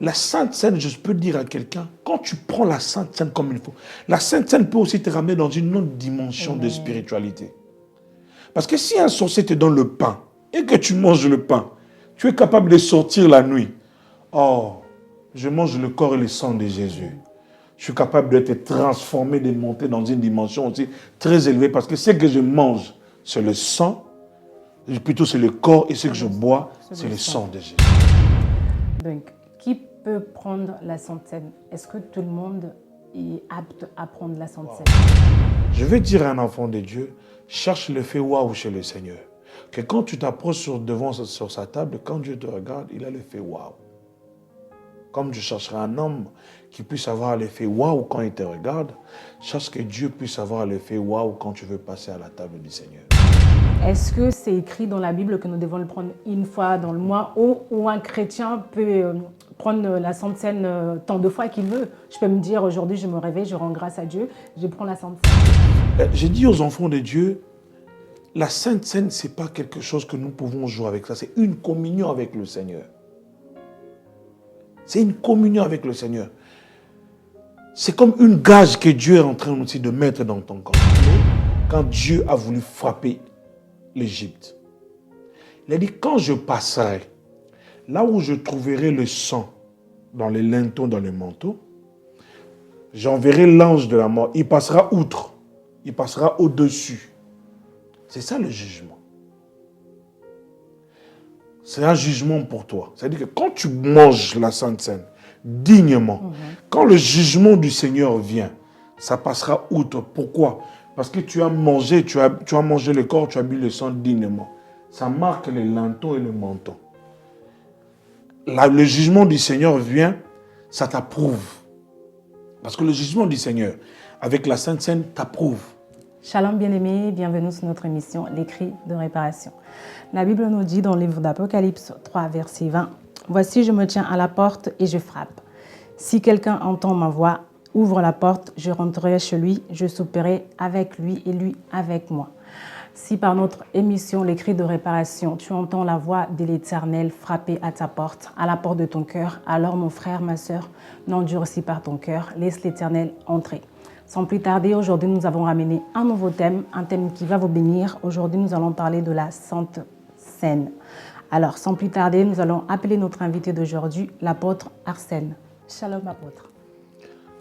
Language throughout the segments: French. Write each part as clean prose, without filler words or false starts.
La Sainte Seine, je peux dire à quelqu'un, quand tu prends la Sainte Seine comme il faut, la Sainte Seine peut aussi te ramener dans une autre dimension de spiritualité. Parce que si un sorcier te donne le pain et que tu manges le pain, tu es capable de sortir la nuit. Oh, je mange le corps et le sang de Jésus. Je suis capable d'être transformé, de monter dans une dimension aussi très élevée parce que ce que je mange, c'est le sang, plutôt c'est le corps, et ce que je bois, c'est le sang de Jésus. Donc, qui peut prendre la Sainte Seine? Est-ce que tout le monde est apte à prendre la Sainte Seine? Je veux dire à un enfant de Dieu, cherche le fait waouh chez le Seigneur. Que quand tu t'approches sur sa table, quand Dieu te regarde, il a le fait waouh. Comme tu chercheras un homme qui puisse avoir l'effet waouh quand il te regarde, cherche que Dieu puisse avoir l'effet waouh quand tu veux passer à la table du Seigneur. Est-ce que c'est écrit dans la Bible que nous devons le prendre une fois dans le mois ou un chrétien peut prendre la Sainte Seine tant de fois qu'il veut? Je peux me dire aujourd'hui je me réveille, je rends grâce à Dieu, je prends la Sainte Seine. J'ai dit aux enfants de Dieu, la Sainte Seine, ce n'est pas quelque chose que nous pouvons jouer avec ça, c'est une communion avec le Seigneur. C'est une communion avec le Seigneur. C'est comme une gage que Dieu est en train aussi de mettre dans ton corps. Quand Dieu a voulu frapper l'Égypte, il a dit, quand je passerai, là où je trouverai le sang dans les linteaux, dans les manteaux, j'enverrai l'ange de la mort. Il passera outre, il passera au-dessus. C'est ça le jugement. C'est un jugement pour toi. C'est-à-dire que quand tu manges la Sainte Seine dignement, quand le jugement du Seigneur vient, ça passera outre. Pourquoi? Parce que tu as mangé, tu as mangé le corps, tu as bu le sang dignement. Ça marque les linteaux et le menton. Là, le jugement du Seigneur vient, ça t'approuve. Parce que le jugement du Seigneur, avec la Sainte Seine, t'approuve. Shalom bien-aimés, bienvenue sur notre émission Les Cris de réparation. La Bible nous dit dans le livre d'Apocalypse 3, verset 20, « Voici, je me tiens à la porte et je frappe. Si quelqu'un entend ma voix, ouvre la porte, je rentrerai chez lui, je souperai avec lui et lui avec moi. » Si par notre émission Les Cris de réparation, tu entends la voix de l'Éternel frapper à ta porte, à la porte de ton cœur, alors mon frère, ma sœur, n'endurcis pas ton cœur, laisse l'Éternel entrer. Sans plus tarder, aujourd'hui, nous avons ramené un nouveau thème, un thème qui va vous bénir. Aujourd'hui, nous allons parler de la Sainte Seine. Alors, sans plus tarder, nous allons appeler notre invité d'aujourd'hui, l'apôtre Arsène. Shalom, apôtre.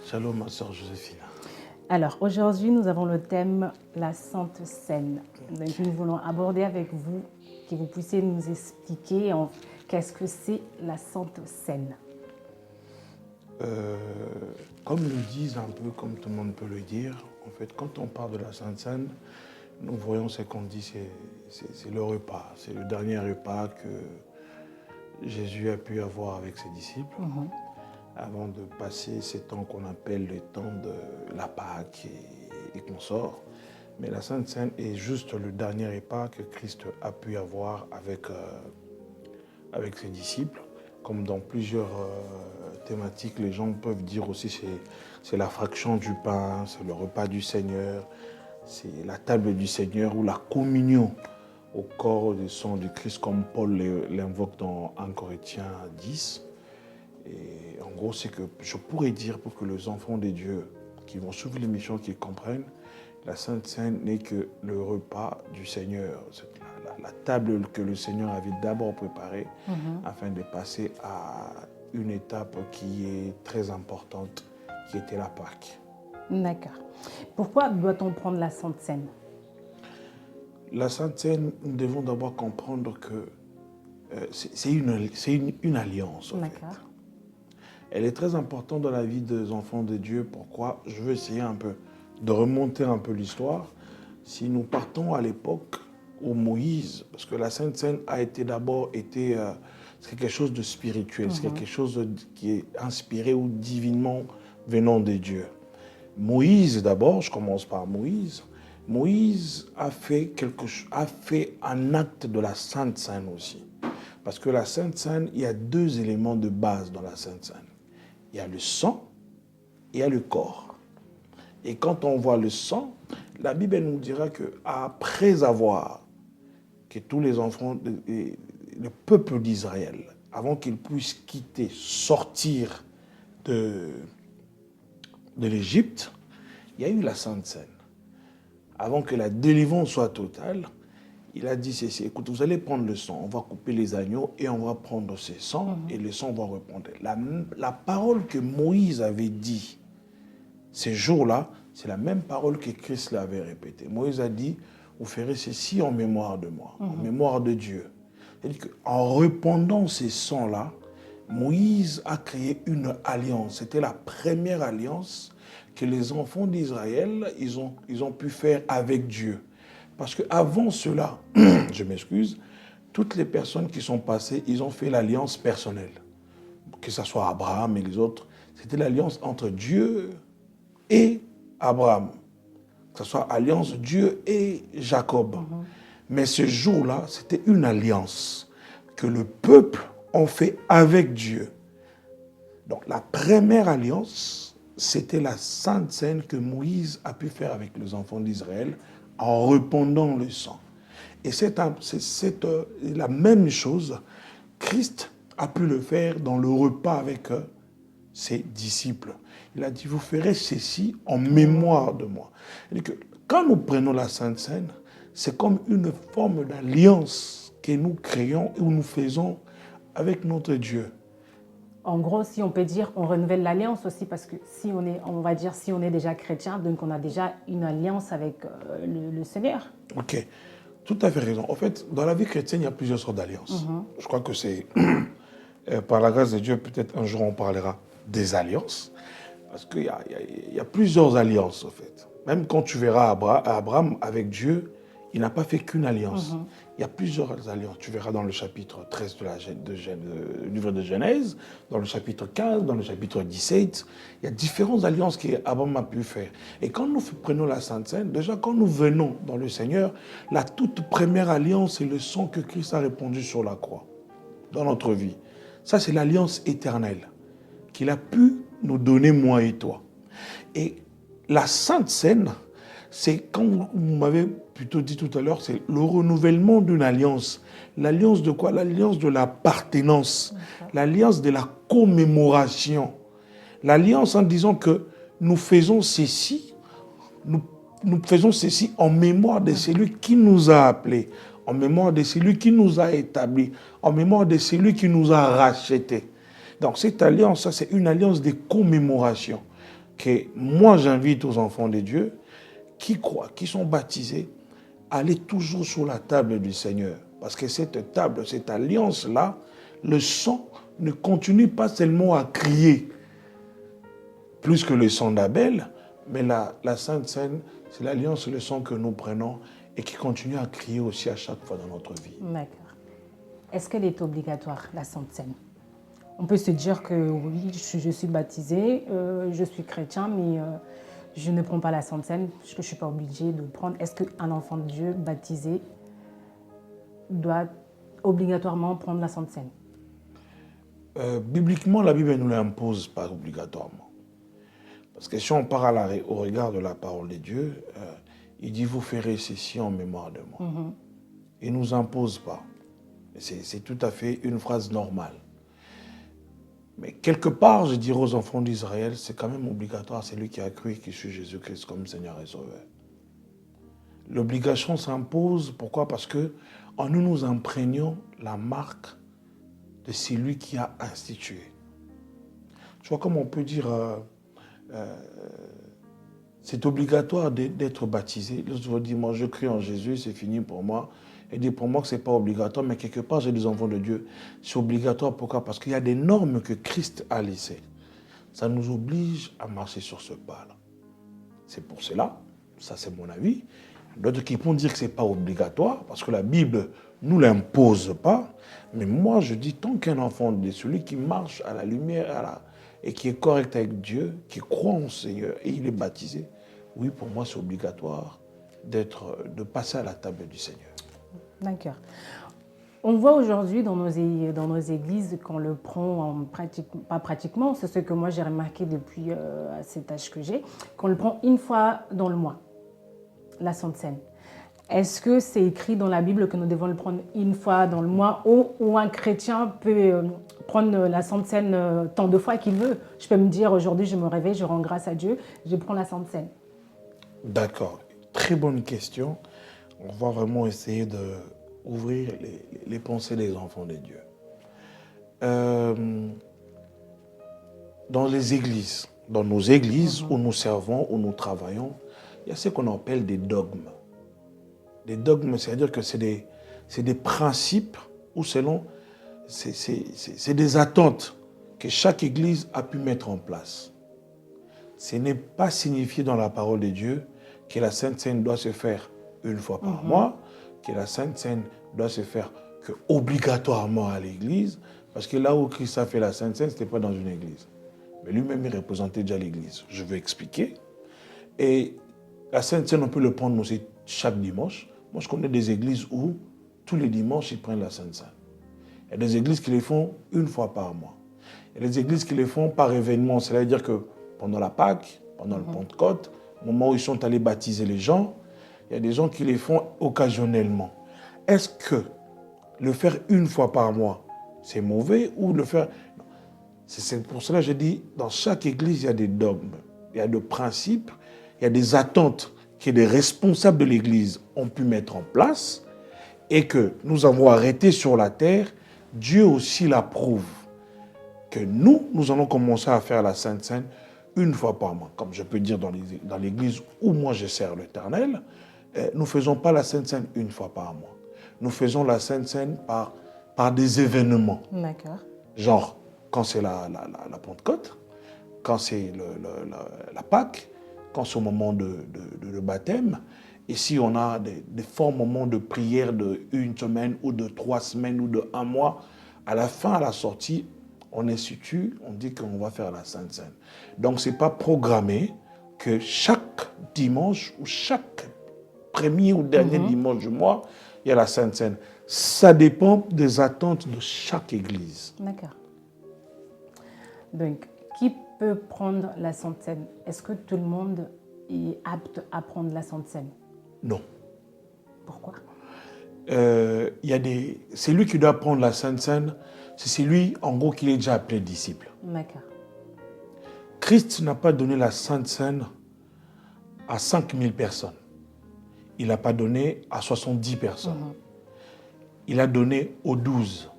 Shalom, ma sœur Joséphine. Alors, aujourd'hui, nous avons le thème la Sainte Seine. Donc, nous voulons aborder avec vous, que vous puissiez nous expliquer qu'est-ce que c'est la Sainte Seine. Comme le disent un peu, comme tout le monde peut le dire, en fait, quand on parle de la Sainte Seine, nous voyons ce qu'on dit, c'est le repas. C'est le dernier repas que Jésus a pu avoir avec ses disciples, avant de passer ces temps qu'on appelle le temps de la Pâque et qu'on sort. Mais la Sainte Seine est juste le dernier repas que Christ a pu avoir avec ses disciples. Comme dans plusieurs thématiques, les gens peuvent dire aussi c'est la fraction du pain, c'est le repas du Seigneur, c'est la table du Seigneur ou la communion au corps et au sang du Christ, comme Paul l'invoque dans 1 Corinthiens 10. Et en gros, c'est que je pourrais dire pour que les enfants de Dieu qui vont suivre l'émission, qui comprennent, la Sainte Seine n'est que le repas du Seigneur. La table que le Seigneur avait d'abord préparée afin de passer à une étape qui est très importante, qui était la Pâque. D'accord. Pourquoi doit-on prendre la Sainte Seine? La Sainte Seine, nous devons d'abord comprendre que c'est une alliance. D'accord. Elle est très importante dans la vie des enfants de Dieu. Pourquoi? Je veux essayer un peu de remonter un peu l'histoire. Si nous partons à l'époque où Moïse, parce que la Sainte Seine a été d'abord c'est quelque chose de spirituel, c'est quelque chose qui est inspiré ou divinement venant de Dieu. Moïse d'abord, je commence par Moïse. Moïse a fait un acte de la Sainte Seine aussi. Parce que la Sainte Seine, il y a deux éléments de base dans la Sainte Seine. Il y a le sang et il y a le corps. Et quand on voit le sang, la Bible elle nous dira qu'après avoir que tous les enfants, le peuple d'Israël avant qu'il puisse quitter, sortir de l'Égypte, il y a eu la Sainte Seine. Avant que la délivrance soit totale, il a dit ceci, écoute, vous allez prendre le sang, on va couper les agneaux et on va prendre ces sangs et le sang va répondre. La parole que Moïse avait dit ces jours-là, c'est la même parole que Christ l'avait répétée. Moïse a dit, vous ferez ceci en mémoire de moi, en mémoire de Dieu. C'est-à-dire qu'en répandant ces sangs-là, Moïse a créé une alliance. C'était la première alliance que les enfants d'Israël, ils ont pu faire avec Dieu. Parce qu'avant cela, je m'excuse, toutes les personnes qui sont passées, ils ont fait l'alliance personnelle. Que ce soit Abraham et les autres, c'était l'alliance entre Dieu et Abraham. Que ce soit alliance Dieu et Jacob. Mais ce jour-là, c'était une alliance que le peuple a fait avec Dieu. Donc la première alliance, c'était la Sainte Seine que Moïse a pu faire avec les enfants d'Israël en répandant le sang. Et c'est la même chose, Christ a pu le faire dans le repas avec ses disciples. Il a dit, vous ferez ceci en mémoire de moi. Que quand nous prenons la Sainte Seine, c'est comme une forme d'alliance que nous créons et nous faisons avec notre Dieu. En gros, si on peut dire, on renouvelle l'alliance aussi, parce que si on est déjà chrétien, donc on a déjà une alliance avec le Seigneur. Ok, tout à fait raison. En fait, dans la vie chrétienne, il y a plusieurs sortes d'alliances. Je crois que c'est, par la grâce de Dieu, peut-être un jour on parlera des alliances, parce qu'il y a plusieurs alliances, en fait. Même quand tu verras Abraham avec Dieu, il n'a pas fait qu'une alliance. Il y a plusieurs alliances. Tu verras dans le chapitre 13 du livre de Genèse, dans le chapitre 15, dans le chapitre 17. Il y a différentes alliances qu'Abraham a pu faire. Et quand nous prenons la Sainte Seine, déjà quand nous venons dans le Seigneur, la toute première alliance, c'est le sang que Christ a répandu sur la croix, dans notre vie. Ça, c'est l'alliance éternelle qu'il a pu nous donner, moi et toi. Et la Sainte Seine, c'est, comme vous m'avez plutôt dit tout à l'heure, c'est le renouvellement d'une alliance. L'alliance de quoi? L'alliance de l'appartenance, l'alliance de la commémoration. L'alliance en disant que nous faisons ceci, nous faisons ceci en mémoire de celui qui nous a appelés, en mémoire de celui qui nous a établis, en mémoire de celui qui nous a rachetés. Donc cette alliance, ça c'est une alliance de commémoration que moi j'invite aux enfants de Dieu qui croient, qui sont baptisés, à aller toujours sur la table du Seigneur. Parce que cette table, cette alliance-là, le sang ne continue pas seulement à crier plus que le sang d'Abel, mais la Sainte Seine, c'est l'alliance, le sang que nous prenons et qui continue à crier aussi à chaque fois dans notre vie. D'accord. Est-ce qu'elle est obligatoire, la Sainte Seine? On peut se dire que oui, je suis baptisé, je suis chrétien, mais je ne prends pas la Sainte Seine parce que je ne suis pas obligée de prendre. Est-ce qu'un enfant de Dieu baptisé doit obligatoirement prendre la Sainte Seine? Bibliquement, la Bible ne nous l'impose pas obligatoirement. Parce que si on part au regard de la parole de Dieu, il dit, vous ferez ceci en mémoire de moi. Il ne nous impose pas. C'est tout à fait une phrase normale. Mais quelque part, je dirais aux enfants d'Israël, c'est quand même obligatoire, c'est lui qui a cru et qui suit Jésus-Christ comme Seigneur et Sauveur. L'obligation s'impose, pourquoi? Parce que en nous imprégnons la marque de celui qui a institué. Tu vois, comme on peut dire, c'est obligatoire d'être baptisé. Lorsque dit, moi je crie en Jésus, c'est fini pour moi. Et dit pour moi que ce n'est pas obligatoire, mais quelque part, j'ai des enfants de Dieu. C'est obligatoire, pourquoi? Parce qu'il y a des normes que Christ a laissées. Ça nous oblige à marcher sur ce pas-là. C'est pour cela, ça c'est mon avis. D'autres qui vont dire que ce n'est pas obligatoire, parce que la Bible ne nous l'impose pas. Mais moi, je dis, tant qu'un enfant de celui qui marche à la lumière et qui est correct avec Dieu, qui croit en Seigneur et il est baptisé, oui, pour moi, c'est obligatoire de passer à la table du Seigneur. D'accord. On voit aujourd'hui dans nos églises qu'on le prend pas pratiquement, c'est ce que moi j'ai remarqué depuis cet âge que j'ai, qu'on le prend une fois dans le mois, la Sainte Seine. Est-ce que c'est écrit dans la Bible que nous devons le prendre une fois dans le mois ou un chrétien peut prendre la Sainte Seine tant de fois qu'il veut? Je peux me dire aujourd'hui, je me réveille, je rends grâce à Dieu, je prends la Sainte Seine. D'accord. Très bonne question. On va vraiment essayer d'ouvrir les pensées des enfants de Dieu. Dans les églises, dans nos églises où nous servons, où nous travaillons, il y a ce qu'on appelle des dogmes. Des dogmes, c'est-à-dire que c'est des principes ou selon, c'est des attentes que chaque église a pu mettre en place. Ce n'est pas signifié dans la parole de Dieu que la Sainte Seine doit se faire une fois par mois, que la Sainte Seine doit se faire que obligatoirement à l'église, parce que là où Christ a fait la Sainte Seine, ce n'était pas dans une église. Mais lui-même, il représentait déjà l'église. Je vais expliquer. Et la Sainte Seine, on peut le prendre aussi chaque dimanche. Moi, je connais des églises où tous les dimanches, ils prennent la Sainte Seine. Il y a des églises qui les font une fois par mois. Il y a des églises qui les font par événement. C'est-à-dire que pendant la Pâque, pendant le Pentecôte, au moment où ils sont allés baptiser les gens, il y a des gens qui les font occasionnellement. Est-ce que le faire une fois par mois, c'est mauvais ou le faire... C'est pour cela que je dis, dans chaque église, il y a des dogmes, il y a des principes, il y a des attentes que les responsables de l'église ont pu mettre en place et que nous avons arrêté sur la terre. Dieu aussi l'approuve. Que nous allons commencer à faire la Sainte Seine une fois par mois. Comme je peux dire dans l'église où moi je sers l'Éternel, nous ne faisons pas la Sainte Seine une fois par mois. Nous faisons la Sainte Seine par des événements. D'accord. Genre, quand c'est la Pentecôte, quand c'est la Pâque, quand c'est au moment de baptême. Ici, on a des forts moments de prière de 1 semaine ou de 3 semaines ou de 1 mois. À la fin, à la sortie, on institue, on dit qu'on va faire la Sainte Seine. Donc, ce n'est pas programmé que chaque dimanche ou chaque premier ou dernier dimanche du mois, il y a la Sainte Seine. Ça dépend des attentes de chaque église. D'accord. Donc, qui peut prendre la Sainte Seine? Est-ce que tout le monde est apte à prendre la Sainte Seine? Non. Pourquoi? C'est lui qui doit prendre la Sainte Seine, c'est celui, en gros, qui est déjà appelé disciple. D'accord. Christ n'a pas donné la Sainte Seine à 5000 personnes. Il n'a pas donné à 70 personnes. Il a donné aux 12.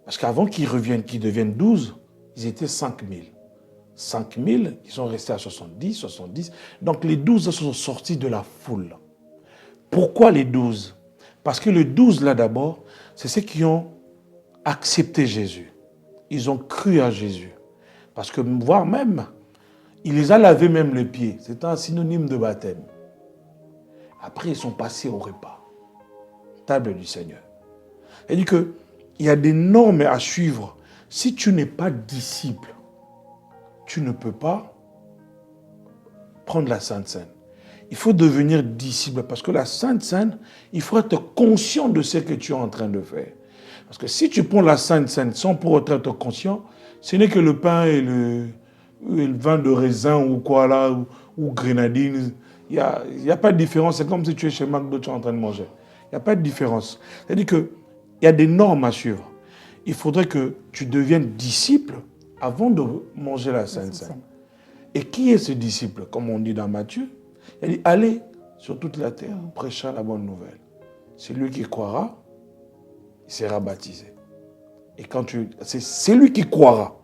Parce qu'avant qu'ils reviennent, qu'ils deviennent 12, ils étaient 5000. 5000, ils sont restés à 70. Donc les 12 sont sortis de la foule. Pourquoi les 12? Parce que les 12 là d'abord, c'est ceux qui ont accepté Jésus. Ils ont cru à Jésus. Parce que, voire même, il les a lavés même les pieds. C'est un synonyme de baptême. Après, ils sont passés au repas. Table du Seigneur. C'est-à-dire qu'il y a des normes à suivre. Si tu n'es pas disciple, tu ne peux pas prendre la Sainte Seine. Il faut devenir disciple parce que la Sainte Seine, il faut être conscient de ce que tu es en train de faire. Parce que si tu prends la Sainte Seine sans pour autant être conscient, ce n'est que le pain et le vin de raisin ou quoi là, ou grenadine. Il n'y a pas de différence. C'est comme si tu es chez McDo, tu es en train de manger. Il n'y a pas de différence. C'est-à-dire qu'il y a des normes à suivre. Il faudrait que tu deviennes disciple avant de manger la Sainte Seine. Et qui est ce disciple? Comme on dit dans Matthieu, il dit, allez sur toute la terre, prêchant la bonne nouvelle. Celui qui croira, il sera baptisé. Et c'est celui qui croira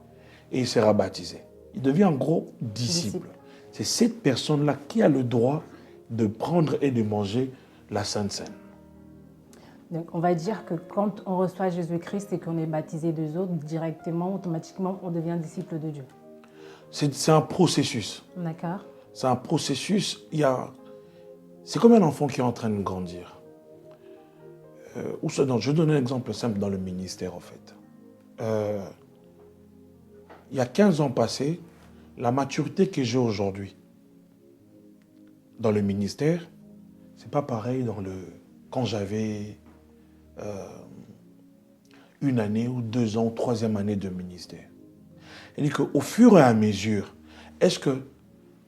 et il sera baptisé. Il devient en gros disciple. C'est cette personne-là qui a le droit de prendre et de manger la Sainte Seine. Donc, on va dire que quand on reçoit Jésus-Christ et qu'on est baptisé des autres, directement, automatiquement, on devient disciple de Dieu. C'est un processus. D'accord. C'est un processus. C'est comme un enfant qui est en train de grandir. Je vais donner un exemple simple dans le ministère, en fait. Il y a 15 ans passés, la maturité que j'ai aujourd'hui dans le ministère, c'est pas pareil quand j'avais 1 année ou 2 ans ou 3e année de ministère. C'est-à-dire qu'au fur et à mesure, est-ce que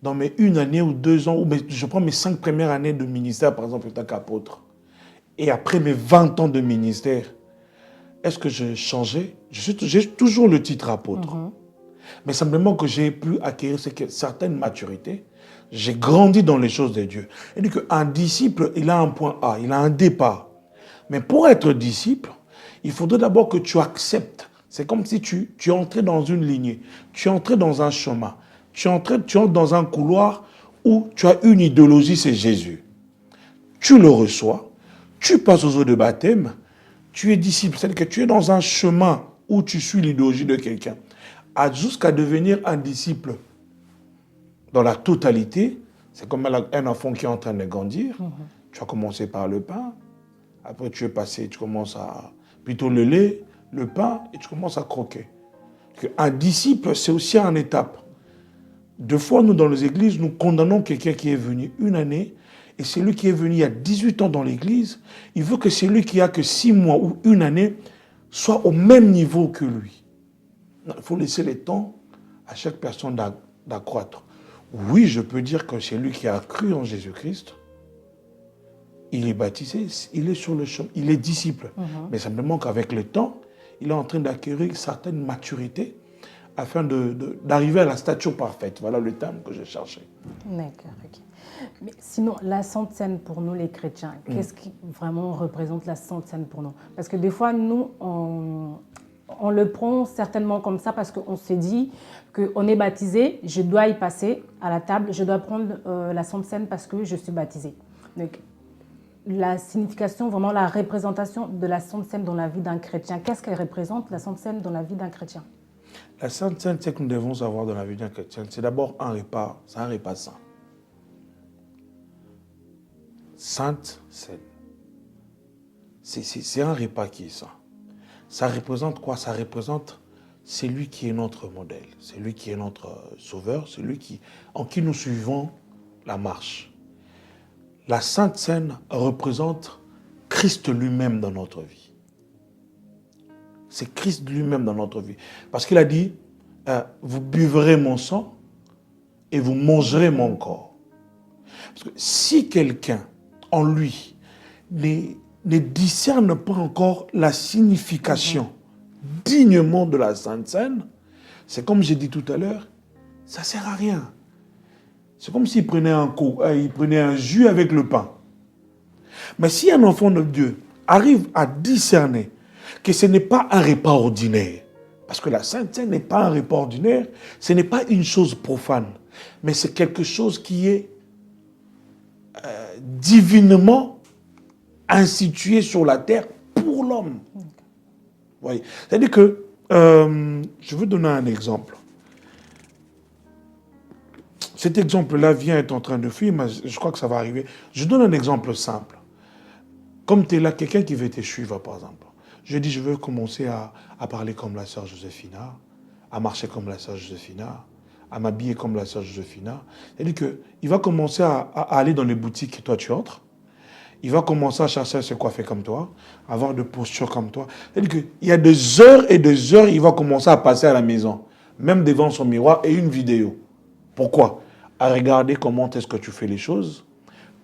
dans mes 1 année ou 2 ans, ou je prends mes 5 premières années de ministère, par exemple, en tant qu'apôtre, et après mes 20 ans de ministère, est-ce que j'ai changé? J'ai toujours le titre apôtre. Mais simplement que j'ai pu acquérir certaines maturités. J'ai grandi dans les choses de Dieu. Et dit qu'un disciple, il a un point A, il a un départ. Mais pour être disciple, il faudrait d'abord que tu acceptes. C'est comme si tu es entré dans une lignée, tu es entré dans un chemin, tu entres dans un couloir où tu as une idéologie, c'est Jésus. Tu le reçois, tu passes aux eaux de baptême, tu es disciple, c'est-à-dire que tu es dans un chemin où tu suis l'idéologie de quelqu'un, jusqu'à devenir un disciple dans la totalité. C'est comme un enfant qui est en train de grandir. Tu as commencé par le pain, après tu es passé, tu commences à plutôt le lait, le pain, et tu commences à croquer. Un disciple, c'est aussi une étape. Deux fois, nous, dans les églises, nous condamnons quelqu'un qui est venu 1 année, et celui qui est venu il y a 18 ans dans l'église, il veut que celui qui a que 6 mois ou 1 année soit au même niveau que lui. Il faut laisser le temps à chaque personne d'accroître. Oui, je peux dire que celui qui a cru en Jésus-Christ, il est baptisé, il est sur le chemin, il est disciple. Mais simplement qu'avec le temps, il est en train d'acquérir certaines maturités afin d'arriver à la stature parfaite. Voilà le terme que je cherchais. D'accord, ok. Mais sinon, la Sainte Seine pour nous, les chrétiens, qu'est-ce qui vraiment représente la Sainte Seine pour nous? Parce que des fois, nous, on le prend certainement comme ça parce qu'on se dit qu'on est baptisé, je dois y passer à la table, je dois prendre la Sainte Seine parce que je suis baptisé. Donc, la signification, vraiment la représentation de la Sainte Seine dans la vie d'un chrétien. Qu'est-ce qu'elle représente, la Sainte Seine, dans la vie d'un chrétien? La Sainte Seine, c'est que nous devons avoir dans la vie d'un chrétien, c'est d'abord un repas, c'est un repas saint. Sainte Seine. C'est un repas qui est saint. Ça représente quoi? Ça représente celui qui est notre modèle, celui qui est notre sauveur, celui en qui nous suivons la marche. La Sainte Seine représente Christ lui-même dans notre vie. C'est Christ lui-même dans notre vie. Parce qu'il a dit, vous buverez mon sang et vous mangerez mon corps. Parce que si quelqu'un, en lui, ne discerne pas encore la signification dignement de la Sainte Seine, c'est comme j'ai dit tout à l'heure, ça ne sert à rien. C'est comme s'il prenait il prenait un jus avec le pain. Mais si un enfant de Dieu arrive à discerner que ce n'est pas un repas ordinaire, parce que la Sainte Seine n'est pas un repas ordinaire, ce n'est pas une chose profane, mais c'est quelque chose qui est divinement institué sur la terre pour l'homme. Voyez. C'est-à-dire que, je veux donner un exemple. Cet exemple-là vient être en train de fuir, mais je crois que ça va arriver. Je donne un exemple simple. Comme tu es là, quelqu'un qui veut te suivre, par exemple. Je dis, je veux commencer à parler comme la sœur Joséphina, à marcher comme la sœur Joséphina, à m'habiller comme la sœur Joséphina. C'est-à-dire qu'il va commencer à aller dans les boutiques que toi tu entres. Il va commencer à chercher à se coiffer comme toi, à avoir de posture comme toi. C'est-à-dire qu'il y a des heures et des heures, il va commencer à passer à la maison, même devant son miroir et une vidéo. Pourquoi? À regarder comment est-ce que tu fais les choses,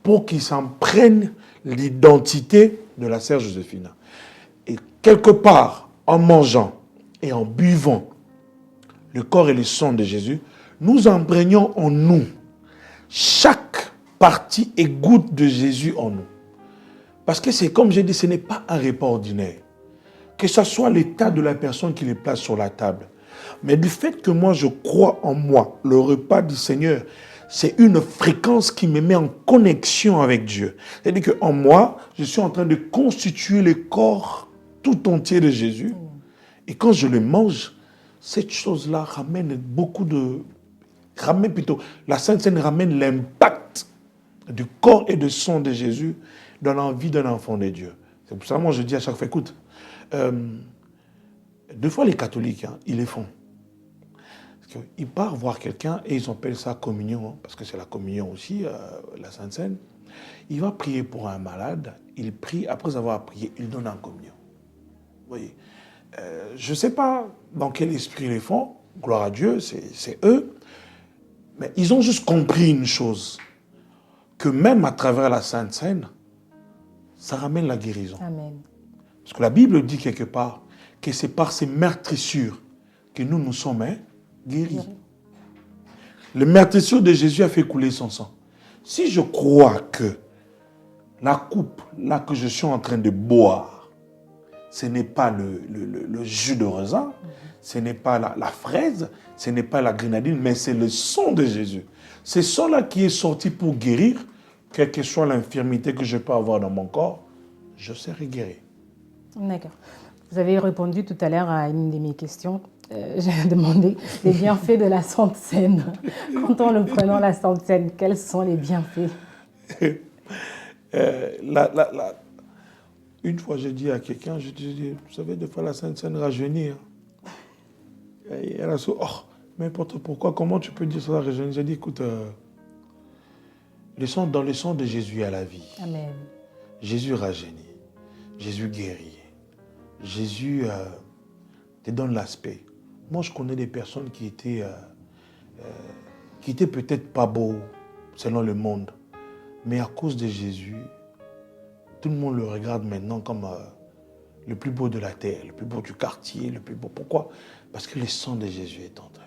pour qu'il s'en prenne l'identité de la sœur Joséphina. Et quelque part, en mangeant et en buvant le corps et le sang de Jésus, nous imprégnons en nous chaque partie et goutte de Jésus en nous. Parce que c'est comme j'ai dit, ce n'est pas un repas ordinaire. Que ce soit l'état de la personne qui les place sur la table. Mais du fait que moi, je crois en moi, le repas du Seigneur, c'est une fréquence qui me met en connexion avec Dieu. C'est-à-dire qu'en moi, je suis en train de constituer le corps tout entier de Jésus. Et quand je le mange, cette chose-là ramène la Sainte Seine ramène l'impact du corps et du sang de Jésus dans la vie d'un enfant de Dieu. C'est pour ça que moi je dis à chaque fois, écoute, deux fois les catholiques, ils les font. Ils partent voir quelqu'un et ils appellent ça communion, parce que c'est la communion aussi, la Sainte Seine. Il va prier pour un malade, il prie, après avoir prié, il donne en communion. Vous voyez, je ne sais pas dans quel esprit ils les font, gloire à Dieu, c'est eux. Mais ils ont juste compris une chose, que même à travers la Sainte Seine, ça ramène la guérison. Amen. Parce que la Bible dit quelque part que c'est par ces meurtrissures que nous sommes guéris. Le meurtrissure de Jésus a fait couler son sang. Si je crois que la coupe là que je suis en train de boire, ce n'est pas le jus de raisin, ce n'est pas la fraise, ce n'est pas la grenadine, mais c'est le sang de Jésus. C'est ce sang-là qui est sorti pour guérir, quelle que soit l'infirmité que je peux avoir dans mon corps, je serai guéri. D'accord. Vous avez répondu tout à l'heure à une de mes questions. J'ai demandé les bienfaits de la Sainte Seine. Quand on le prenant la Sainte Seine, quels sont les bienfaits? Une fois, j'ai dit à quelqu'un, je dis, vous savez, des fois la Sainte Seine rajeunit. Et elle a dit, oh, mais pourquoi, comment tu peux dire ça, rajeunir? J'ai dit, écoute, dans le sang de Jésus, il y a la vie. Amen. Jésus rajeunit. Jésus guérit. Jésus te donne l'aspect. Moi, je connais des personnes qui étaient peut-être pas beaux selon le monde. Mais à cause de Jésus, tout le monde le regarde maintenant comme le plus beau de la terre, le plus beau du quartier, le plus beau. Pourquoi? Parce que le sang de Jésus est entré.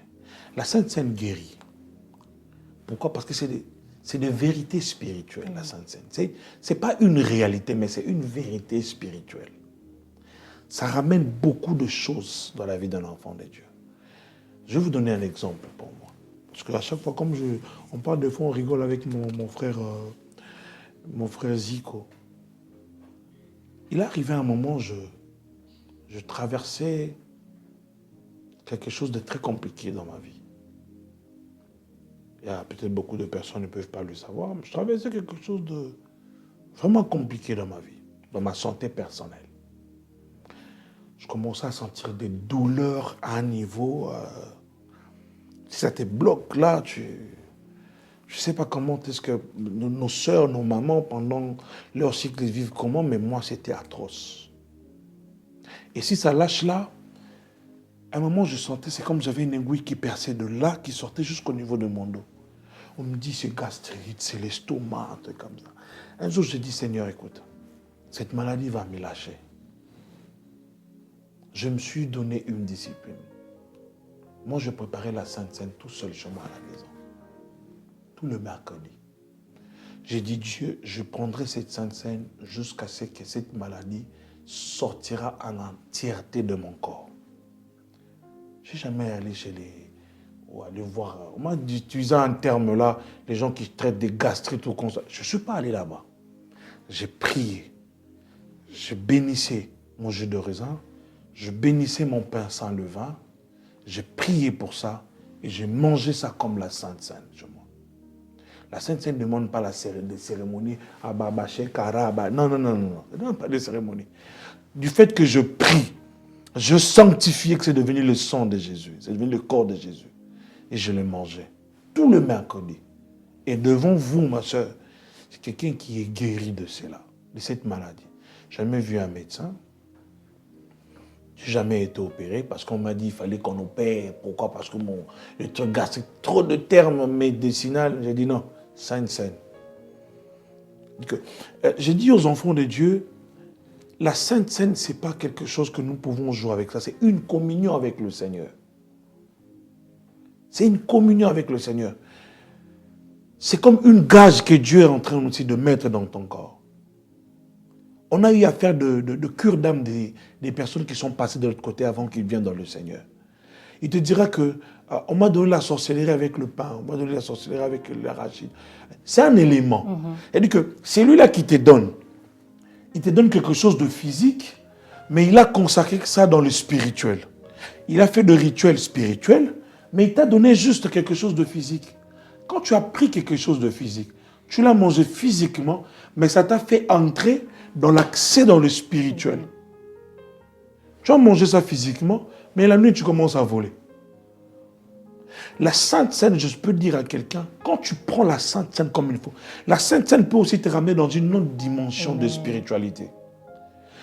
La Sainte Seine guérit. Pourquoi? Parce que c'est des vérités spirituelles, la Sainte Seine. C'est pas une réalité, mais c'est une vérité spirituelle. Ça ramène beaucoup de choses dans la vie d'un enfant de Dieu. Je vais vous donner un exemple pour moi. Parce qu'à chaque fois, comme on parle de fois, on rigole avec mon frère Zico. Il est arrivé un moment, je traversais quelque chose de très compliqué dans ma vie. Il y a peut-être beaucoup de personnes qui ne peuvent pas le savoir, mais je traversais quelque chose de vraiment compliqué dans ma vie, dans ma santé personnelle. Je commençais à sentir des douleurs à un niveau. Si ça te bloque là, je ne sais pas comment est-ce que nos sœurs, nos mamans, pendant leur cycle vivent comment, mais moi, c'était atroce. Et si ça lâche là, à un moment, je sentais, c'est comme j'avais une aiguille qui perçait de là, qui sortait jusqu'au niveau de mon dos. On me dit, c'est gastrite, c'est l'estomac, un truc comme ça. Un jour, j'ai dit, Seigneur, écoute, cette maladie va me lâcher. Je me suis donné une discipline. Moi, je préparais la Sainte Seine tout seul chez moi à la maison. Tout le mercredi. J'ai dit, Dieu, je prendrai cette Sainte Seine jusqu'à ce que cette maladie sortira en entièreté de mon corps. Je n'ai jamais allé chez ou aller voir. On m'a utilisé un terme là, les gens qui traitent des gastrites ou comme ça. Je ne suis pas allé là-bas. J'ai prié. Je bénissais mon jus de raisin. Je bénissais mon pain sans levain. J'ai prié pour ça et j'ai mangé ça comme la Sainte Seine chez moi. La Sainte Seine ne demande pas des cérémonies. Non. Elle ne demande pas de cérémonies. Du fait que je prie, je sanctifiais que c'est devenu le sang de Jésus. C'est devenu le corps de Jésus. Et je le mangeais tout le mercredi. Et devant vous, ma soeur, c'est quelqu'un qui est guéri de cela, de cette maladie. Je n'ai jamais vu un médecin. Je n'ai jamais été opéré parce qu'on m'a dit qu'il fallait qu'on opère. Pourquoi? Parce que le truc gastrique, trop de termes médicinaux. J'ai dit non, Sainte Seine. J'ai dit aux enfants de Dieu, la Sainte Seine, ce n'est pas quelque chose que nous pouvons jouer avec ça. C'est une communion avec le Seigneur. C'est une communion avec le Seigneur. C'est comme une gage que Dieu est en train aussi de mettre dans ton corps. On a eu à faire de cure d'âme des personnes qui sont passées de l'autre côté avant qu'ils viennent dans le Seigneur. Il te dira qu'on m'a donné la sorcellerie avec le pain, on m'a donné la sorcellerie avec l'arachide. C'est un élément. C'est-à-dire que c'est lui-là qui te donne. Il te donne quelque chose de physique, mais il a consacré ça dans le spirituel. Il a fait de rituels spirituels, mais il t'a donné juste quelque chose de physique. Quand tu as pris quelque chose de physique, tu l'as mangé physiquement, mais ça t'a fait entrer dans l'accès dans le spirituel. Tu as mangé ça physiquement, mais la nuit, tu commences à voler. La Sainte Seine, je peux dire à quelqu'un, quand tu prends la Sainte Seine comme il faut, la Sainte Seine peut aussi te ramener dans une autre dimension de spiritualité.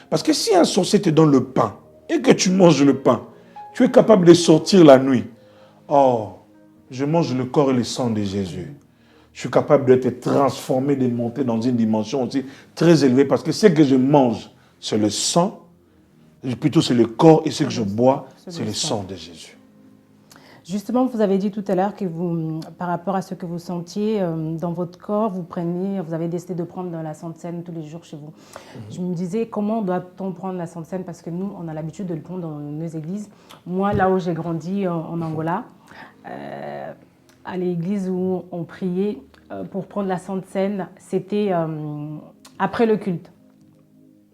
Parce que si un sorcier te donne le pain, et que tu manges le pain, tu es capable de sortir la nuit. Oh, je mange le corps et le sang de Jésus. Je suis capable d'être transformé, de monter dans une dimension aussi très élevée parce que ce que je mange, c'est le sang, plutôt c'est le corps, et ce que je bois, c'est le sang de Jésus. Justement, vous avez dit tout à l'heure que vous, par rapport à ce que vous sentiez dans votre corps, vous avez décidé de prendre la Sainte Seine tous les jours chez vous. Je me disais, comment doit-on prendre la Sainte Seine? Parce que nous, on a l'habitude de le prendre dans nos églises. Moi, là où j'ai grandi en Angola, à l'église où on priait pour prendre la Sainte Seine, c'était après le culte.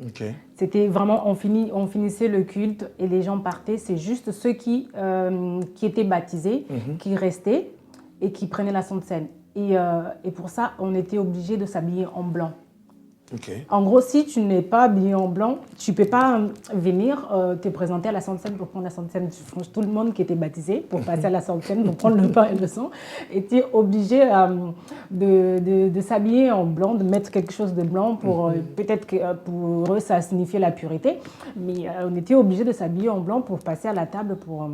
Okay. C'était vraiment, on finissait le culte et les gens partaient. C'est juste ceux qui étaient baptisés, qui restaient et qui prenaient la Sainte Seine. Et pour ça, on était obligé de s'habiller en blanc. Okay. En gros, si tu n'es pas habillé en blanc, tu ne peux pas venir te présenter à la Sainte Seine pour prendre la Sainte Seine. Tout le monde qui était baptisé pour passer à la Sainte Seine, pour prendre le pain et le sang, était obligé de s'habiller en blanc, de mettre quelque chose de blanc pour peut-être que pour eux, ça signifiait la pureté. Mais on était obligé de s'habiller en blanc pour passer à la table pour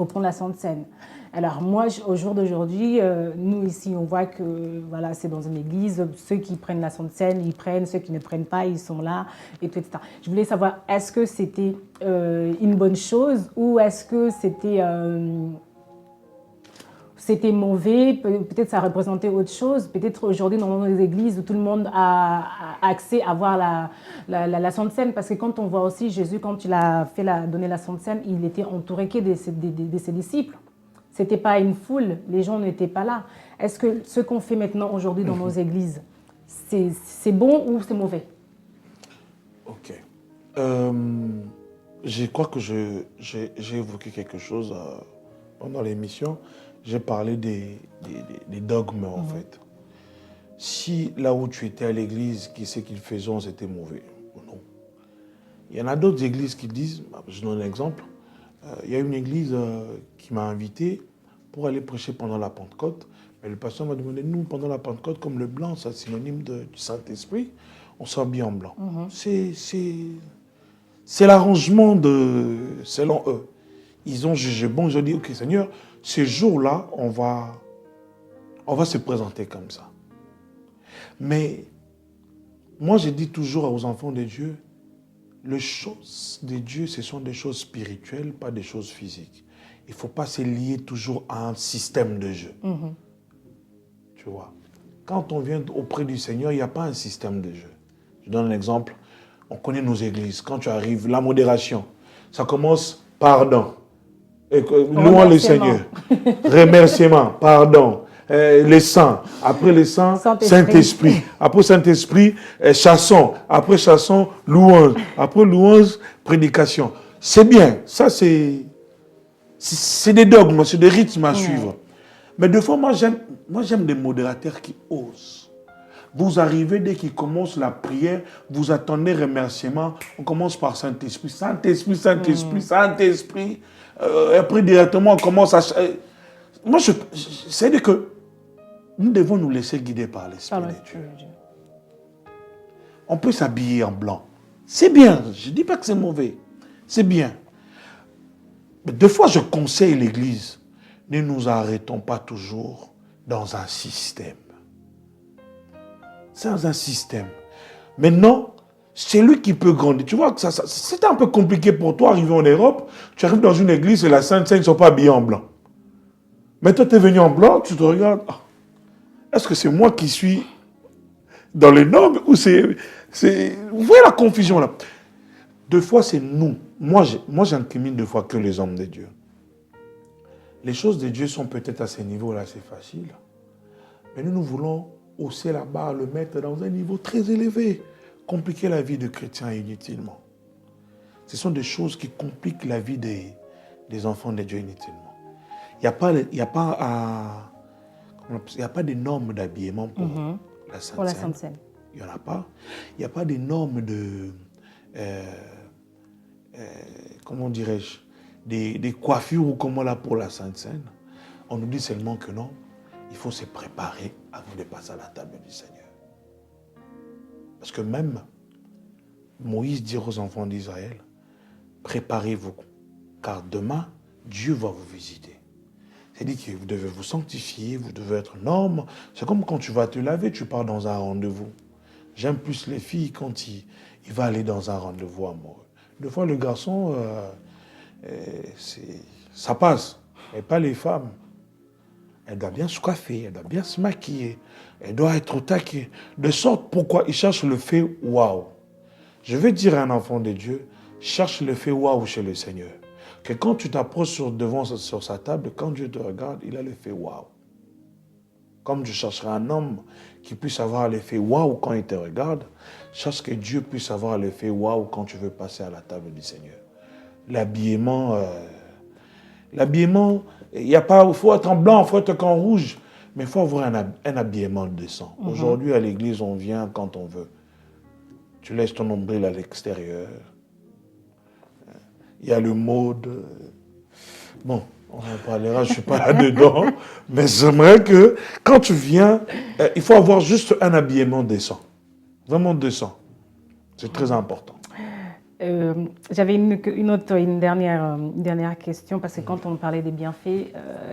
prendre la Sainte Seine. Alors moi, au jour d'aujourd'hui, nous ici, on voit que voilà, c'est dans une église, ceux qui prennent la Sainte Seine, ils prennent, ceux qui ne prennent pas, ils sont là, et tout, etc. Je voulais savoir, est-ce que c'était une bonne chose ou est-ce que c'était mauvais, peut-être ça représentait autre chose, peut-être aujourd'hui dans nos églises où tout le monde a accès à voir la Sainte Seine, parce que quand on voit aussi Jésus, quand il a donné la Sainte Seine, il était entouré que de ses disciples. Ce n'était pas une foule, les gens n'étaient pas là. Est-ce que ce qu'on fait maintenant aujourd'hui dans nos églises, c'est bon ou c'est mauvais? Ok. Je crois que j'ai évoqué quelque chose pendant l'émission. J'ai parlé des dogmes, en fait. Si là où tu étais à l'église, ce qu'ils faisaient, c'était mauvais, non. Il y en a d'autres églises qui disent, je donne un exemple, il y a une église qui m'a invité pour aller prêcher pendant la Pentecôte. Mais le pasteur m'a demandé, nous, pendant la Pentecôte, comme le blanc, c'est synonyme du Saint-Esprit, on s'habille en blanc. C'est l'arrangement selon eux. Ils ont jugé bon, ils ont dit, ok Seigneur, ce jour-là, on va se présenter comme ça. Mais moi, je dis toujours aux enfants de Dieu, les choses de Dieu, ce sont des choses spirituelles, pas des choses physiques. Il ne faut pas se lier toujours à un système de jeu. Tu vois, quand on vient auprès du Seigneur, il n'y a pas un système de jeu. Je donne un exemple. On connaît nos églises. Quand tu arrives, la modération, ça commence pardon. Louons le Seigneur. Remerciement, pardon. Les saints. Après les saints, Saint-Esprit. Après Saint-Esprit, chassons. Après chassons, louange. Après louange, prédication. C'est bien. Ça, c'est des dogmes, c'est des rythmes à suivre. Mais des fois, moi, j'aime des modérateurs qui osent. Vous arrivez, dès qu'ils commencent la prière, vous attendez remerciement. On commence par Saint-Esprit. Saint-Esprit, Saint-Esprit, Saint-Esprit. Après, directement, on commence à... Moi, c'est-à-dire que nous devons nous laisser guider par l'Esprit de Dieu. On peut s'habiller en blanc. C'est bien. Je ne dis pas que c'est mauvais. C'est bien. Mais des fois, je conseille l'Église. Ne nous arrêtons pas toujours dans un système. C'est un système. Maintenant, c'est lui qui peut grandir. Tu vois que c'est un peu compliqué pour toi, arriver en Europe. Tu arrives dans une église et la Sainte Seine ne sont pas habillés en blanc. Mais toi, tu es venu en blanc, tu te regardes. Est-ce que c'est moi qui suis dans les normes ou c'est... Vous voyez la confusion là. Deux fois, c'est nous. Moi, j'incrimine deux fois que les hommes de Dieu. Les choses de Dieu sont peut-être à ce niveau-là, c'est facile. Mais nous voulons hausser la barre, le mettre dans un niveau très élevé. Compliquer la vie de chrétiens inutilement. Ce sont des choses qui compliquent la vie des enfants de Dieu inutilement. Il n'y a pas de normes d'habillement pour la Sainte Seine. Il n'y en a pas. Il n'y a pas de normes de... comment dirais-je, des coiffures ou comment là pour la Sainte Seine. On nous dit seulement que non, il faut se préparer avant de passer à la table du Seigneur. Parce que même Moïse dit aux enfants d'Israël, préparez-vous, car demain, Dieu va vous visiter. C'est-à-dire que vous devez vous sanctifier, vous devez être norme. C'est comme quand tu vas te laver, tu pars dans un rendez-vous. J'aime plus les filles quand il va aller dans un rendez-vous amoureux. Des fois, le garçon, ça passe, mais pas les femmes. Elle doit bien se coiffer, elle doit bien se maquiller, elle doit être au taquet. De sorte pourquoi il cherche le fait waouh. Je veux dire à un enfant de Dieu, cherche le fait waouh chez le Seigneur. Que quand tu t'approches sur sa table, quand Dieu te regarde, il a le fait waouh. Comme je chercherai un homme qui puisse avoir l'effet waouh quand il te regarde, cherche que Dieu puisse avoir l'effet waouh quand tu veux passer à la table du Seigneur. L'habillement, il faut être en blanc, il faut être en rouge, mais il faut avoir un habillement décent. Aujourd'hui, à l'église, on vient quand on veut. Tu laisses ton nombril à l'extérieur. Il y a le mode. Bon, on en parlera, je ne suis pas là-dedans, mais j'aimerais que quand tu viens, il faut avoir juste un habillement décent. Vraiment décent. C'est très important. J'avais une dernière question, parce que quand on parlait des bienfaits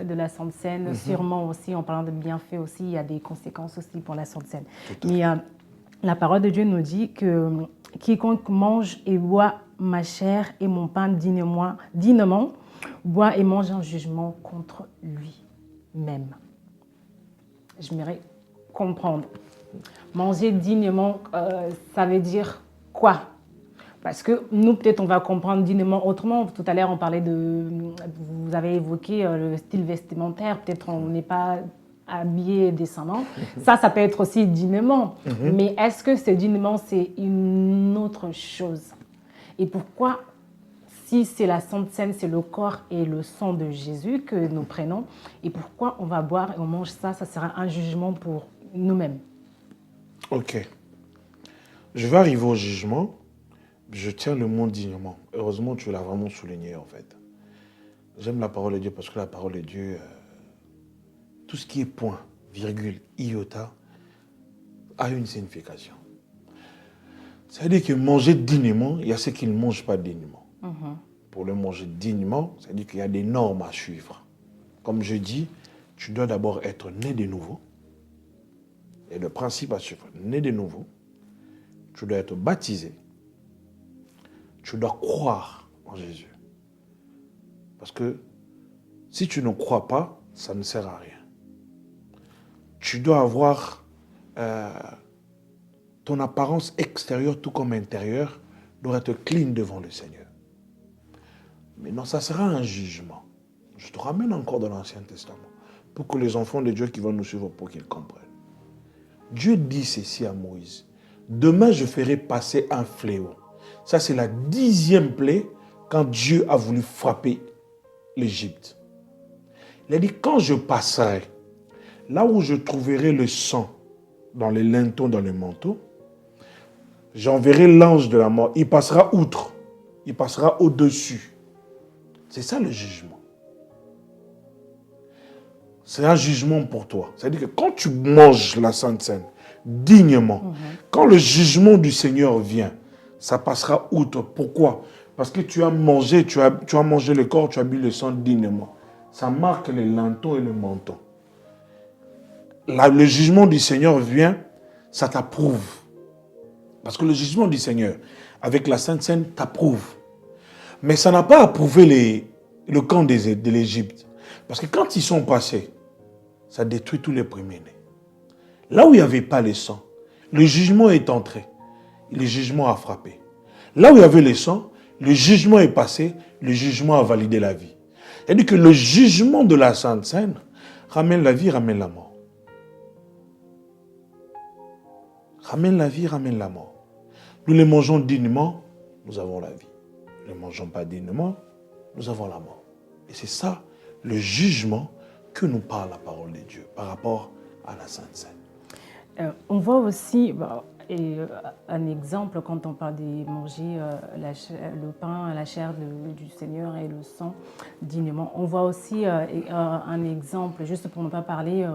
de la Sainte Seine, sûrement aussi, en parlant de bienfaits aussi, il y a des conséquences aussi pour la Sainte Seine. Mais la parole de Dieu nous dit que quiconque mange et boit ma chair et mon pain dignement, boit et mange un jugement contre lui-même. J'aimerais comprendre. Manger dignement, ça veut dire quoi? Parce que nous, peut-être, on va comprendre dignement autrement. Tout à l'heure, on parlait vous avez évoqué le style vestimentaire. Peut-être on n'est pas habillé décemment. Ça peut être aussi dignement. Mais est-ce que ce dignement, c'est une autre chose? Et pourquoi, si c'est la Sainte Seine, c'est le corps et le sang de Jésus que nous prenons, et pourquoi on va boire et on mange ça sera un jugement pour nous-mêmes? Ok. Je vais arriver au jugement. Je tiens le mot dignement. Heureusement, tu l'as vraiment souligné, en fait. J'aime la parole de Dieu parce que la parole de Dieu, tout ce qui est point, virgule, iota, a une signification. C'est-à-dire que manger dignement, il y a ceux qui ne mangent pas dignement. Pour le manger dignement, c'est-à-dire qu'il y a des normes à suivre. Comme je dis, tu dois d'abord être né de nouveau. Et le principe à suivre, né de nouveau, tu dois être baptisé. Tu dois croire en Jésus. Parce que si tu ne crois pas, ça ne sert à rien. Tu dois avoir ton apparence extérieure tout comme intérieure doit être clean devant le Seigneur. Mais non, ça sera un jugement. Je te ramène encore dans l'Ancien Testament pour que les enfants de Dieu qui vont nous suivre, pour qu'ils comprennent. Dieu dit ceci à Moïse. Demain, je ferai passer un fléau. Ça, c'est la 10e plaie quand Dieu a voulu frapper l'Égypte. Il a dit, quand je passerai, là où je trouverai le sang dans les linteaux, dans les manteaux, j'enverrai l'ange de la mort. Il passera outre. Il passera au-dessus. C'est ça le jugement. C'est un jugement pour toi. C'est-à-dire que quand tu manges la Sainte Seine dignement, quand le jugement du Seigneur vient, ça passera outre. Pourquoi? Parce que tu as mangé, tu as mangé le corps, tu as bu le sang dignement. Ça marque les linteaux et le menton. Là, le jugement du Seigneur vient, ça t'approuve. Parce que le jugement du Seigneur, avec la Sainte Seine, t'approuve. Mais ça n'a pas approuvé le camp de l'Égypte. Parce que quand ils sont passés, ça détruit tous les premiers-nés. Là où il n'y avait pas le sang, le jugement est entré. Le jugement a frappé. Là où il y avait le sang, le jugement est passé, le jugement a validé la vie. C'est-à-dire que le jugement de la Sainte Seine ramène la vie, ramène la mort. Ramène la vie, ramène la mort. Nous les mangeons dignement, nous avons la vie. Nous ne les mangeons pas dignement, nous avons la mort. Et c'est ça, le jugement que nous parle la parole de Dieu par rapport à la Sainte Seine. On voit aussi un exemple quand on parle de manger le pain, la chair du Seigneur et le sang dignement. On voit aussi un exemple, juste pour ne pas parler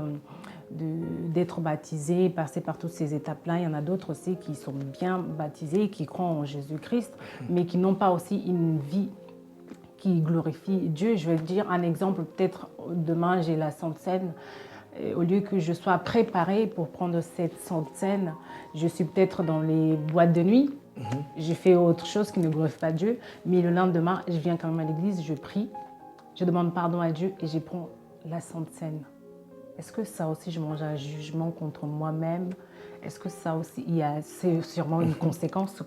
d'être baptisé, passer par toutes ces étapes-là. Il y en a d'autres aussi qui sont bien baptisés, qui croient en Jésus-Christ, mais qui n'ont pas aussi une vie qui glorifie Dieu. Je vais dire un exemple, peut-être demain j'ai la Sainte Seine. Et au lieu que je sois préparée pour prendre cette Sainte Seine, je suis peut-être dans les boîtes de nuit. Je fais autre chose qui ne glorifie pas Dieu. Mais le lendemain, je viens quand même à l'église, je prie, je demande pardon à Dieu et je prends la Sainte Seine. Est-ce que ça aussi, je mange un jugement contre moi-même? Est-ce que ça aussi, c'est sûrement une conséquence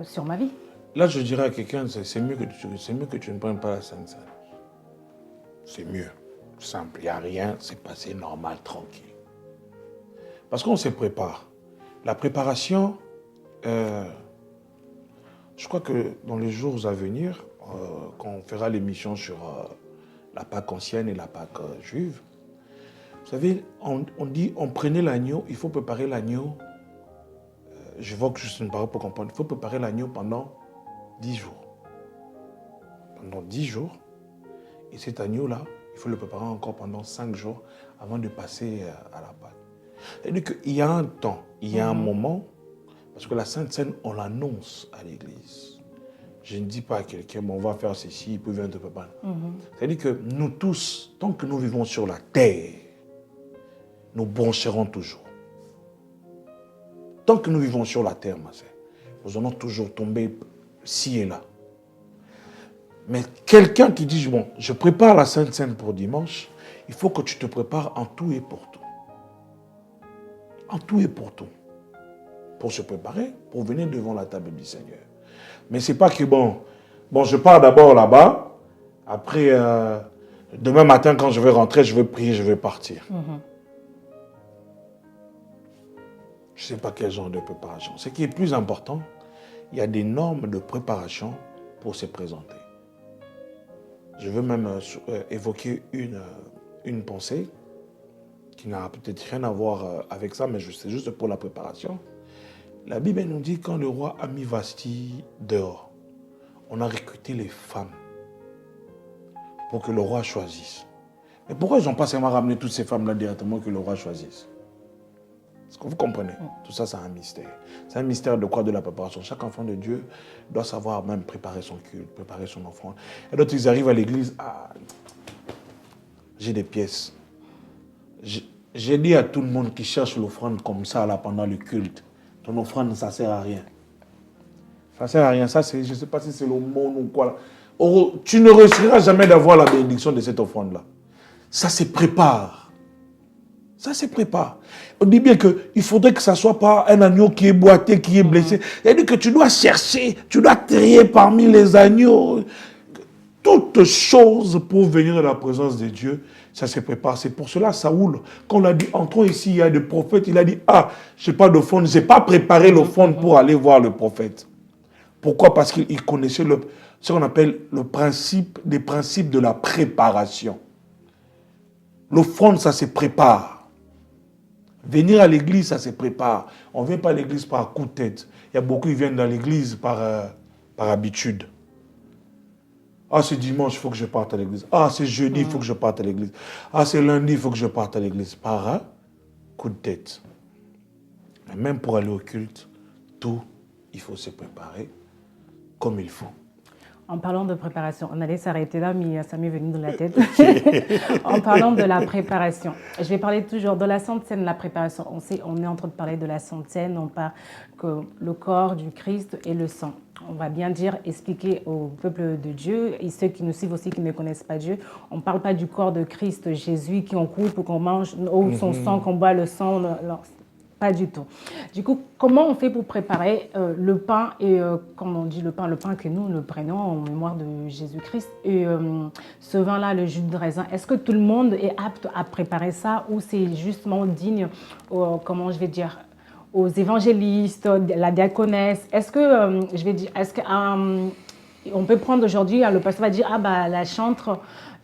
sur ma vie? Là, je dirais à quelqu'un, c'est mieux que tu ne prennes pas la Sainte Seine. C'est mieux. Simple, il n'y a rien, c'est passé normal, tranquille. Parce qu'on se prépare. La préparation, je crois que dans les jours à venir, quand on fera l'émission sur la Pâque ancienne et la Pâque juive, vous savez, on dit, on prenait l'agneau, il faut préparer l'agneau. J'évoque juste une parole pour comprendre. Il faut préparer l'agneau pendant 10 jours. Pendant 10 jours. Et cet agneau-là, il faut le préparer encore pendant 5 jours avant de passer à la Pâque. C'est-à-dire qu'il y a un temps, il y a un moment, parce que la Sainte Seine, on l'annonce à l'église. Je ne dis pas à quelqu'un, bon, on va faire ceci, il peut venir te préparer. C'est-à-dire que nous tous, tant que nous vivons sur la terre, nous broncherons toujours. Tant que nous vivons sur la terre, ma sœur, nous allons toujours tomber ci et là. Mais quelqu'un qui dit, bon, je prépare la Sainte Seine pour dimanche, il faut que tu te prépares en tout et pour tout. En tout et pour tout. Pour se préparer, pour venir devant la table du Seigneur. Mais ce n'est pas que, bon, je pars d'abord là-bas, après, demain matin, quand je vais rentrer, je vais prier, je vais partir. Je ne sais pas quel genre de préparation. Ce qui est plus important, il y a des normes de préparation pour se présenter. Je veux même évoquer une pensée qui n'a peut-être rien à voir avec ça, mais c'est juste pour la préparation. La Bible nous dit quand le roi a mis Vasti dehors, on a recruté les femmes pour que le roi choisisse. Mais pourquoi ils n'ont pas seulement ramené toutes ces femmes-là directement que le roi choisisse? Est-ce que vous comprenez? Tout ça, c'est un mystère. C'est un mystère de quoi? De la préparation. Chaque enfant de Dieu doit savoir même préparer son culte, préparer son offrande. Et d'autres, ils arrivent à l'église, ah, j'ai des pièces. J'ai dit à tout le monde qui cherche l'offrande comme ça là, pendant le culte, ton offrande, ça ne sert à rien. Ça ne sert à rien. Ça, je ne sais pas si c'est le monde ou quoi. Là. Oh, tu ne réussiras jamais d'avoir la bénédiction de cette offrande-là. Ça se prépare. Ça se prépare. On dit bien qu'il faudrait que ça ne soit pas un agneau qui est boité, qui est blessé. C'est-à-dire que tu dois chercher, tu dois trier parmi les agneaux. Toutes choses pour venir dans la présence de Dieu, ça se prépare. C'est pour cela, Saoul, quand on a dit, entrons ici, il y a des prophètes, il a dit, ah, je n'ai pas d'offrande, je n'ai pas préparé l'offrande pour aller voir le prophète. Pourquoi? Parce qu'il connaissait ce qu'on appelle les principes de la préparation. L'offrande, ça se prépare. Venir à l'église, ça se prépare. On ne vient pas à l'église par coup de tête. Il y a beaucoup qui viennent dans l'église par habitude. Ah, c'est dimanche, il faut que je parte à l'église. Ah, c'est jeudi, il faut que je parte à l'église. Ah, c'est lundi, il faut que je parte à l'église. Par coup de tête. Mais même pour aller au culte, tout, il faut se préparer comme il faut. En parlant de préparation, on allait s'arrêter là, mais ça m'est venu dans la tête. En parlant de la préparation, je vais parler toujours de la Sainte Seine, la préparation. On est en train de parler de la Sainte Seine, on parle que le corps du Christ et le sang. On va bien dire, expliquer au peuple de Dieu et ceux qui nous suivent aussi qui ne connaissent pas Dieu. On ne parle pas du corps de Christ Jésus qui on coupe ou qu'on mange, ou son sang, qu'on boit le sang. Pas du tout. Du coup, comment on fait pour préparer le pain et, comme on dit, le pain que nous prenons en mémoire de Jésus-Christ et ce vin-là, le jus de raisin, est-ce que tout le monde est apte à préparer ça ou c'est justement digne, comment je vais dire, aux évangélistes, la diaconesse? Est-ce que, je vais dire, est-ce qu'on peut prendre aujourd'hui, le pasteur va dire, ah bah la chantre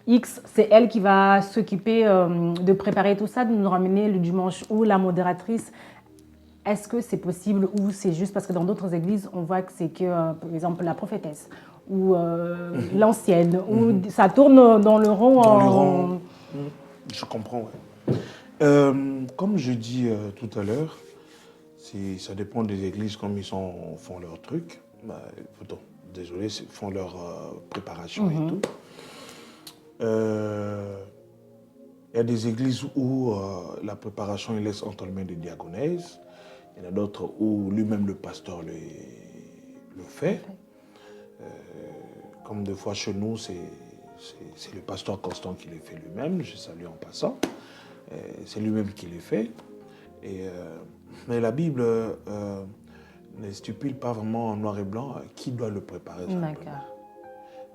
X, c'est elle qui va s'occuper de préparer tout ça, de nous ramener le dimanche, ou la modératrice. Est-ce que c'est possible ou c'est juste parce que dans d'autres églises, on voit que c'est que, par exemple, la prophétesse ou l'ancienne, ou ça tourne dans le rond. Dans le rond. Je comprends, ouais. Comme je dis tout à l'heure, ça dépend des églises comme ils font leur truc. désolé, font leur préparation et tout. Il y a des églises où la préparation il laisse entre les mains des diaconesses. Il y en a d'autres où lui-même le pasteur le fait. Comme des fois chez nous, c'est le pasteur Constant qui les fait lui-même. Je salue en passant. C'est lui-même qui les fait. Mais la Bible ne stipule pas vraiment en noir et blanc qui doit le préparer.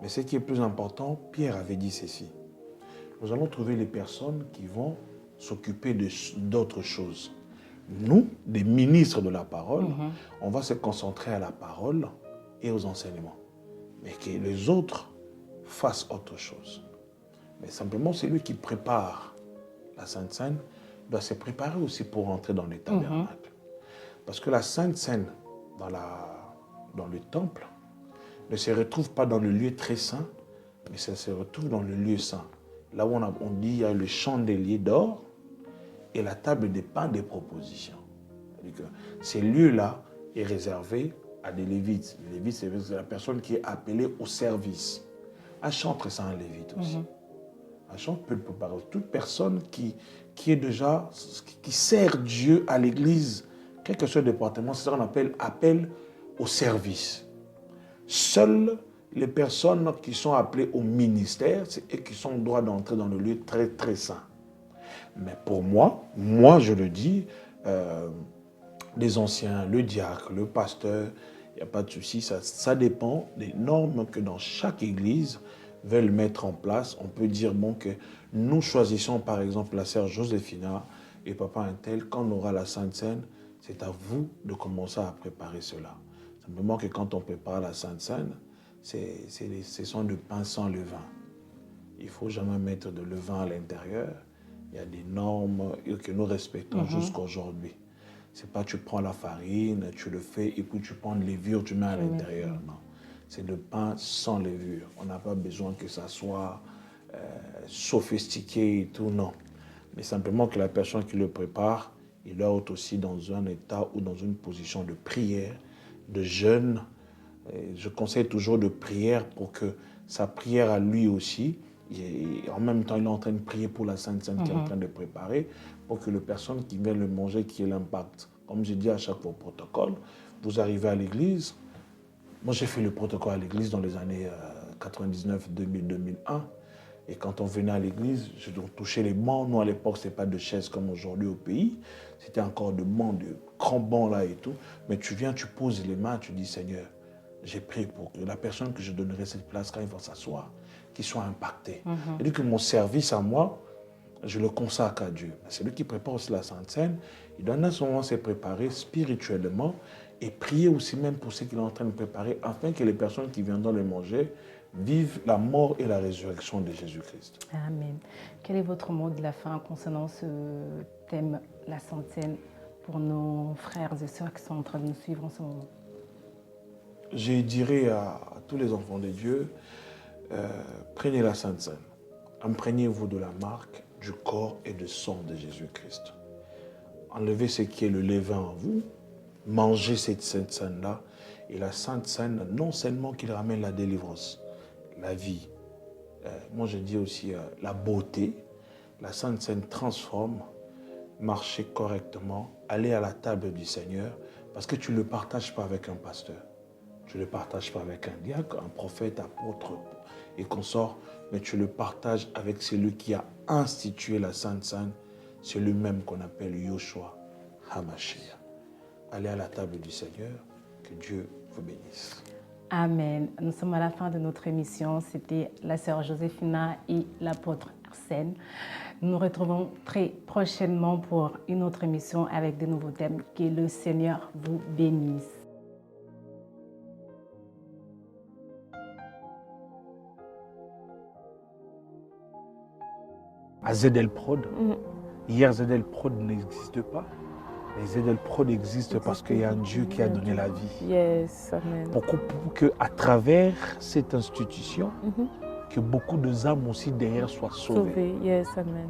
Mais ce qui est plus important, Pierre avait dit ceci. Nous allons trouver les personnes qui vont s'occuper d'autres choses. Nous, des ministres de la parole, on va se concentrer à la parole et aux enseignements. Mais que les autres fassent autre chose. Mais simplement, c'est lui qui prépare la Sainte Seine, doit se préparer aussi pour entrer dans les tabernacles. Parce que la Sainte Seine, dans le temple, ne se retrouve pas dans le lieu très saint, mais ça se retrouve dans le lieu saint. Là où on dit il y a le chandelier d'or et la table des pains des propositions. Ces lieux-là est réservé à des lévites. Les lévites, c'est la personne qui est appelée au service. Un chantre, c'est un lévite aussi. Un chantre peut préparer toute personne qui sert Dieu à l'église, quel que soit le département, c'est ça qu'on appelle appel au service. Seules les personnes qui sont appelées au ministère, c'est eux qui sont en droit d'entrer dans le lieu très très saint. Mais pour moi je le dis, les anciens, le diacre, le pasteur, il n'y a pas de souci, ça dépend des normes que dans chaque église veulent mettre en place. On peut dire bon, que nous choisissons par exemple la sœur Joséphina et papa Intel, quand on aura la Sainte Seine, c'est à vous de commencer à préparer cela. Simplement que quand on prépare la Sainte Seine, ce sont de pain sans levain. Il ne faut jamais mettre de levain à l'intérieur. Il y a des normes que nous respectons jusqu'à aujourd'hui. Ce n'est pas tu prends la farine, tu le fais et puis tu prends de levure, tu mets à l'intérieur. Non. C'est le pain sans levure. On n'a pas besoin que ça soit sophistiqué et tout, non. Mais simplement que la personne qui le prépare, il doit être aussi dans un état ou dans une position de prière, de jeûne. Et je conseille toujours de prière pour que sa prière à lui aussi, et en même temps il est en train de prier pour la Sainte Seine qu'il est en train de préparer, pour que les personnes qui viennent le manger, qu'il y ait l'impact. Comme je dis à chaque fois au protocole, vous arrivez à l'église, moi j'ai fait le protocole à l'église dans les années 99, 2000, 2001, et quand on venait à l'église, je touchais les bancs. Nous à l'époque, ce n'était pas de chaises comme aujourd'hui au pays, c'était encore de bancs, de grands bancs là et tout, mais tu viens, tu poses les mains, tu dis Seigneur, j'ai prié pour que la personne que je donnerai cette place, quand il va s'asseoir, qu'il soit impacté. Et dit que mon service à moi, je le consacre à Dieu. C'est lui qui prépare aussi la Sainte Seine. Il doit à ce moment se préparer spirituellement et prier aussi même pour ce qu'il est en train de préparer, afin que les personnes qui viendront le manger vivent la mort et la résurrection de Jésus-Christ. Amen. Quel est votre mot de la fin concernant ce thème, la Sainte Seine, pour nos frères et sœurs qui sont en train de nous suivre en ce moment? Je dirais à tous les enfants de Dieu, prenez la Sainte Seine. Imprégnez-vous de la marque du corps et du sang de Jésus-Christ. Enlevez ce qui est le levain en vous, mangez cette Sainte Seine-là, et la Sainte Seine, non seulement qu'il ramène la délivrance, la vie, moi je dis aussi la beauté, la Sainte Seine transforme, marchez correctement, allez à la table du Seigneur, parce que tu ne le partages pas avec un pasteur. Tu ne le partages pas avec un diacre, un prophète, apôtre et consort, mais tu le partages avec celui qui a institué la Sainte Seine, celui même qu'on appelle Yoshua HaMashiach. Allez à la table du Seigneur, que Dieu vous bénisse. Amen. Nous sommes à la fin de notre émission. C'était la sœur Joséphina et l'apôtre Arsène. Nous nous retrouvons très prochainement pour une autre émission avec de nouveaux thèmes. Que le Seigneur vous bénisse. À ZL Prod, hier ZL Prod n'existe pas. Mais ZL Prod existe parce qu'il y a un Dieu qui a donné la vie. Yes, amen. Pour qu'à travers cette institution, que beaucoup d'âmes aussi derrière soient sauvées. Sauvé, yes, amen.